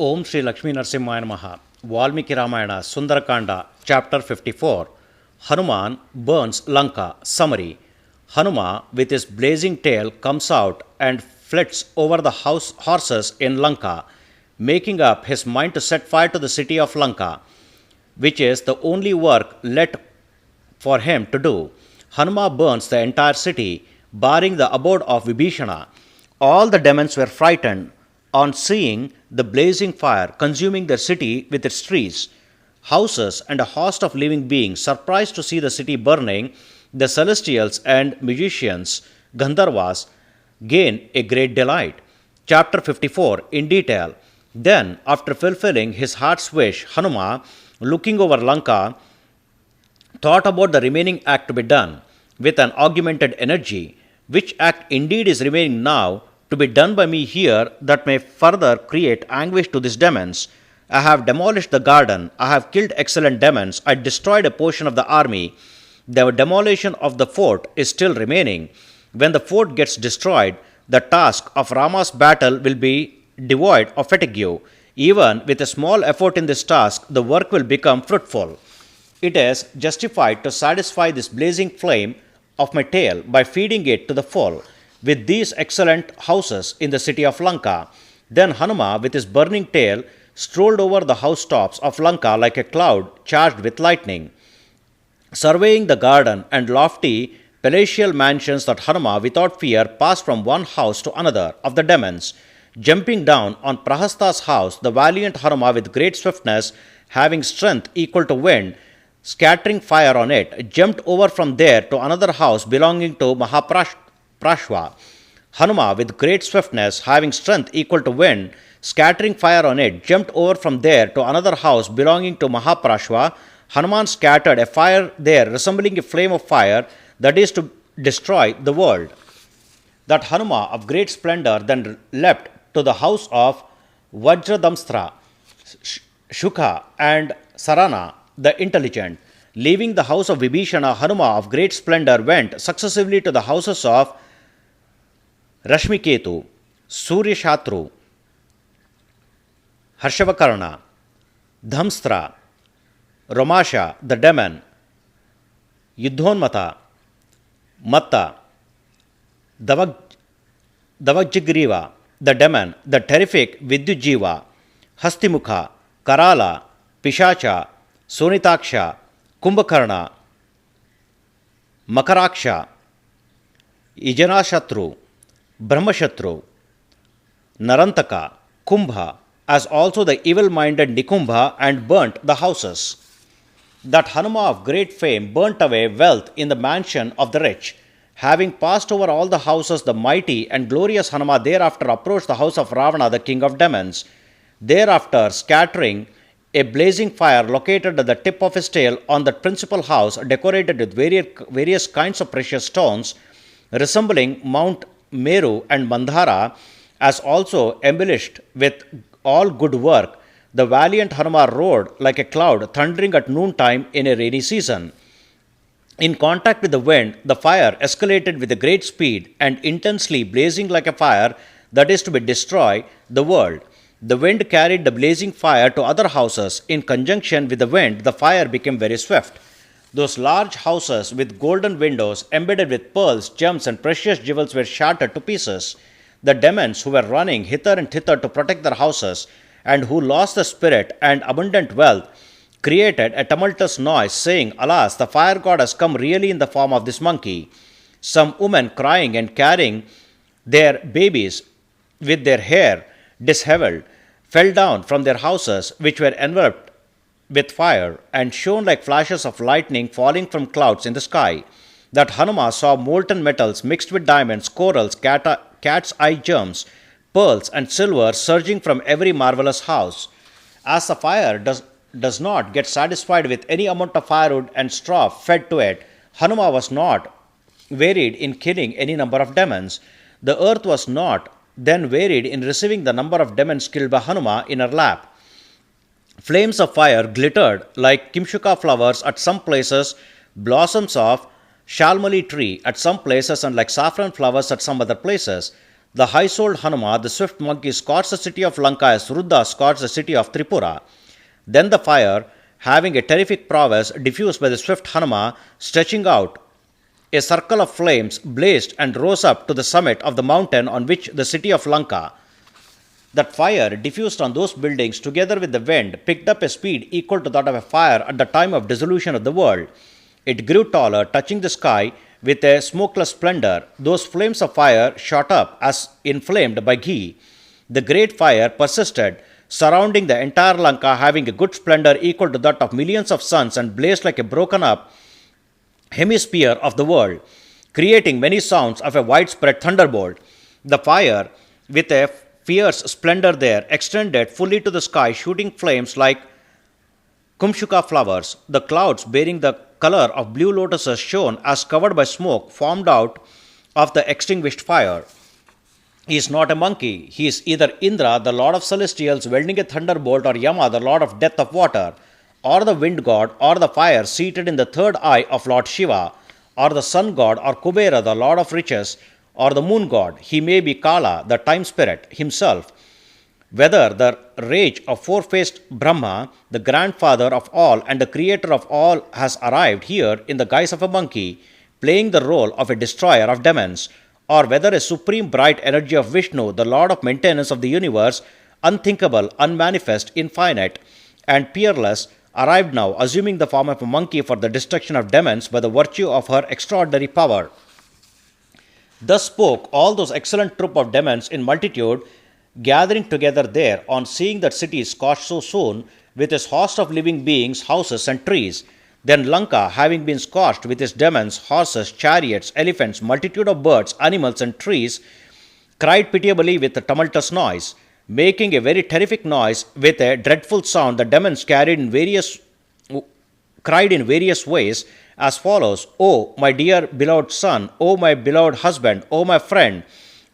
Om Sri Lakshmi Narsimhaya Namaha. Valmiki Ramayana, Sundara Kanda, Chapter 54. Hanuman burns Lanka. Summary. Hanuma, with his blazing tail, comes out and flits over the horses in Lanka, making up his mind to set fire to the city of Lanka, which is the only work left for him to do. Hanuma burns the entire city, barring the abode of Vibhishana. All the demons were frightened on seeing the blazing fire consuming their city with its trees, houses, and a host of living beings. Surprised to see the city burning, the celestials and magicians, Gandharvas, gain a great delight. Chapter 54 in detail. Then, after fulfilling his heart's wish, Hanuma, looking over Lanka, thought about the remaining act to be done with an augmented energy, which act indeed is remaining now to be done by me here that may further create anguish to these demons. I have demolished the garden, I have killed excellent demons, I destroyed a portion of the army. The demolition of the fort is still remaining. When the fort gets destroyed, the task of Rama's battle will be devoid of fatigue. Even with a small effort in this task, the work will become fruitful. It is justified to satisfy this blazing flame of my tail by feeding it to the full with these excellent houses in the city of Lanka. Then Hanuma, with his burning tail, strolled over the housetops of Lanka like a cloud charged with lightning. Surveying the garden and lofty palatial mansions that Hanuma, without fear, passed from one house to another of the demons. Jumping down on Prahasta's house, the valiant Hanuma, with great swiftness, having strength equal to wind, scattering fire on it, jumped over from there to another house belonging to Mahaprashva. Hanuma, with great swiftness, having strength equal to wind, scattering fire on it, jumped over from there to another house belonging to Mahaprashva. Hanuman scattered a fire there resembling a flame of fire that is to destroy the world. That Hanuma of great splendor then leapt to the house of Vajradamstra, Shukha, and Sarana, the intelligent. Leaving the house of Vibhishana, Hanuma of great splendor went successively to the houses of Rashmiketu, Suryashatru, Harshavakarna, Dhamstra, Romasha, the demon, Yudhonmata, Matta, Davajigriva, the demon, the terrific Vidyujiva, Hastimukha, Karala, Pishacha, Sonitaksha, Kumbhakarna, Makaraksha, Ijanashatru, Brahmashatru, Narantaka, Kumbha, as also the evil-minded Nikumbha, and burnt the houses. That Hanuma of great fame burnt away wealth in the mansion of the rich. Having passed over all the houses, the mighty and glorious Hanuma thereafter approached the house of Ravana, the king of demons. Thereafter, scattering a blazing fire located at the tip of his tail on the principal house, decorated with various kinds of precious stones, resembling Mount Meru and Mandhara, as also embellished with all good work, the valiant Hanuma rode like a cloud thundering at noontime in a rainy season. In contact with the wind, the fire escalated with a great speed and intensely blazing like a fire that is to be destroy the world. The wind carried the blazing fire to other houses. In conjunction with the wind, the fire became very swift. Those large houses with golden windows embedded with pearls, gems, and precious jewels were shattered to pieces. The demons who were running hither and thither to protect their houses and who lost the spirit and abundant wealth created a tumultuous noise, saying, "Alas, the fire god has come really in the form of this monkey." Some women crying and carrying their babies with their hair disheveled fell down from their houses, which were enveloped with fire and shone like flashes of lightning falling from clouds in the sky. That Hanuma saw molten metals mixed with diamonds, corals, cat's eye gems, pearls, and silver surging from every marvelous house. As the fire does not get satisfied with any amount of firewood and straw fed to it, Hanuma was not wearied in killing any number of demons. The earth was not then wearied in receiving the number of demons killed by Hanuma in her lap. Flames of fire glittered like Kimshuka flowers at some places, blossoms of Shalmali tree at some places, and like saffron flowers at some other places. The high-souled Hanuma, the swift monkey, scorched the city of Lanka as Rudra scorched the city of Tripura. Then the fire, having a terrific prowess, diffused by the swift Hanuma, stretching out a circle of flames, blazed and rose up to the summit of the mountain on which the city of Lanka. That fire, diffused on those buildings together with the wind, picked up a speed equal to that of a fire at the time of dissolution of the world. It grew taller, touching the sky with a smokeless splendor. Those flames of fire shot up as inflamed by ghee. The great fire persisted, surrounding the entire Lanka, having a good splendor equal to that of millions of suns, and blazed like a broken up hemisphere of the world, creating many sounds of a widespread thunderbolt. The fire, with a fierce splendor there, extended fully to the sky, shooting flames like kumshuka flowers. The clouds, bearing the color of blue lotuses, shone as covered by smoke formed out of the extinguished fire. He is not a monkey. He is either Indra, the lord of celestials, wielding a thunderbolt, or Yama, the lord of death of water, or the wind god, or the fire, seated in the third eye of Lord Shiva, or the sun god, or Kubera, the lord of riches, or the moon god. He may be Kala, the time spirit himself. Whether the rage of four-faced Brahma, the grandfather of all and the creator of all, has arrived here in the guise of a monkey, playing the role of a destroyer of demons, or whether a supreme bright energy of Vishnu, the lord of maintenance of the universe, unthinkable, unmanifest, infinite, and peerless, arrived now, assuming the form of a monkey for the destruction of demons by the virtue of her extraordinary power. Thus spoke all those excellent troop of demons in multitude, gathering together there on seeing that city scorched so soon, with its host of living beings, houses, and trees. Then Lanka, having been scorched with its demons, horses, chariots, elephants, multitude of birds, animals, and trees, cried pitiably with a tumultuous noise, making a very terrific noise with a dreadful sound. The demons cried in various ways as follows: "O my dear beloved son, O my beloved husband, O my friend,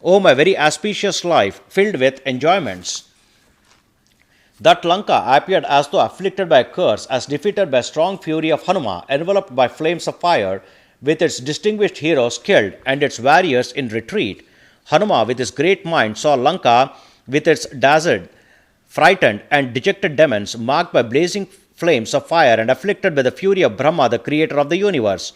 O my very auspicious life, filled with enjoyments." That Lanka appeared as though afflicted by a curse, as defeated by strong fury of Hanuma, enveloped by flames of fire, with its distinguished heroes killed and its warriors in retreat. Hanuma, with his great mind, saw Lanka with its dazzled, frightened, and dejected demons, marked by blazing flames of fire and afflicted by the fury of Brahma, the creator of the universe.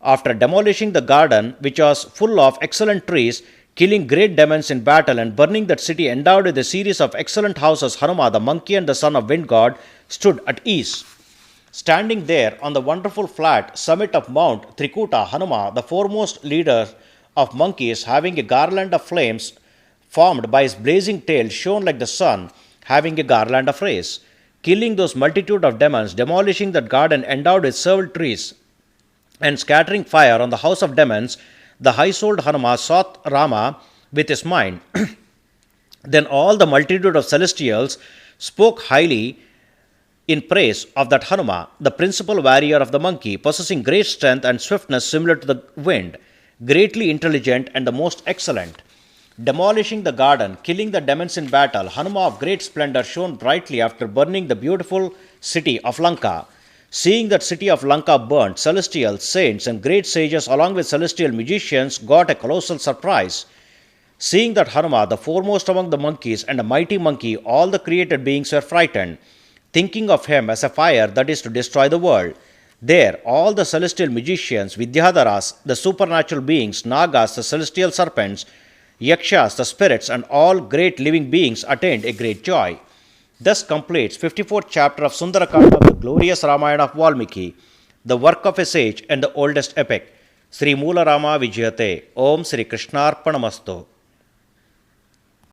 After demolishing the garden, which was full of excellent trees, killing great demons in battle, and burning that city endowed with a series of excellent houses, Hanuma, the monkey and the son of wind god, stood at ease. Standing there on the wonderful flat summit of Mount Trikuta, Hanuma, the foremost leader of monkeys, having a garland of flames formed by his blazing tail, shone like the sun, having a garland of rays, killing those multitude of demons, demolishing that garden endowed with several trees, and scattering fire on the house of demons. The high-souled Hanuma sought Rama with his mind. Then all the multitude of celestials spoke highly in praise of that Hanuma, the principal warrior of the monkey, possessing great strength and swiftness similar to the wind, greatly intelligent and the most excellent. Demolishing the garden, killing the demons in battle, Hanuma of great splendor shone brightly after burning the beautiful city of Lanka. Seeing that city of Lanka burnt, celestial saints and great sages along with celestial magicians got a colossal surprise. Seeing that Hanuma, the foremost among the monkeys and a mighty monkey, all the created beings were frightened, thinking of him as a fire that is to destroy the world. There all the celestial magicians, Vidyadharas, the supernatural beings, Nagas, the celestial serpents, Yakshas, the spirits, and all great living beings attained a great joy. Thus completes 54th chapter of Sundara Kanda, the glorious Ramayana of Valmiki, the work of a sage and the oldest epic. Sri Moola Rama Vijayate. Om Sri Krishnarpanamastu.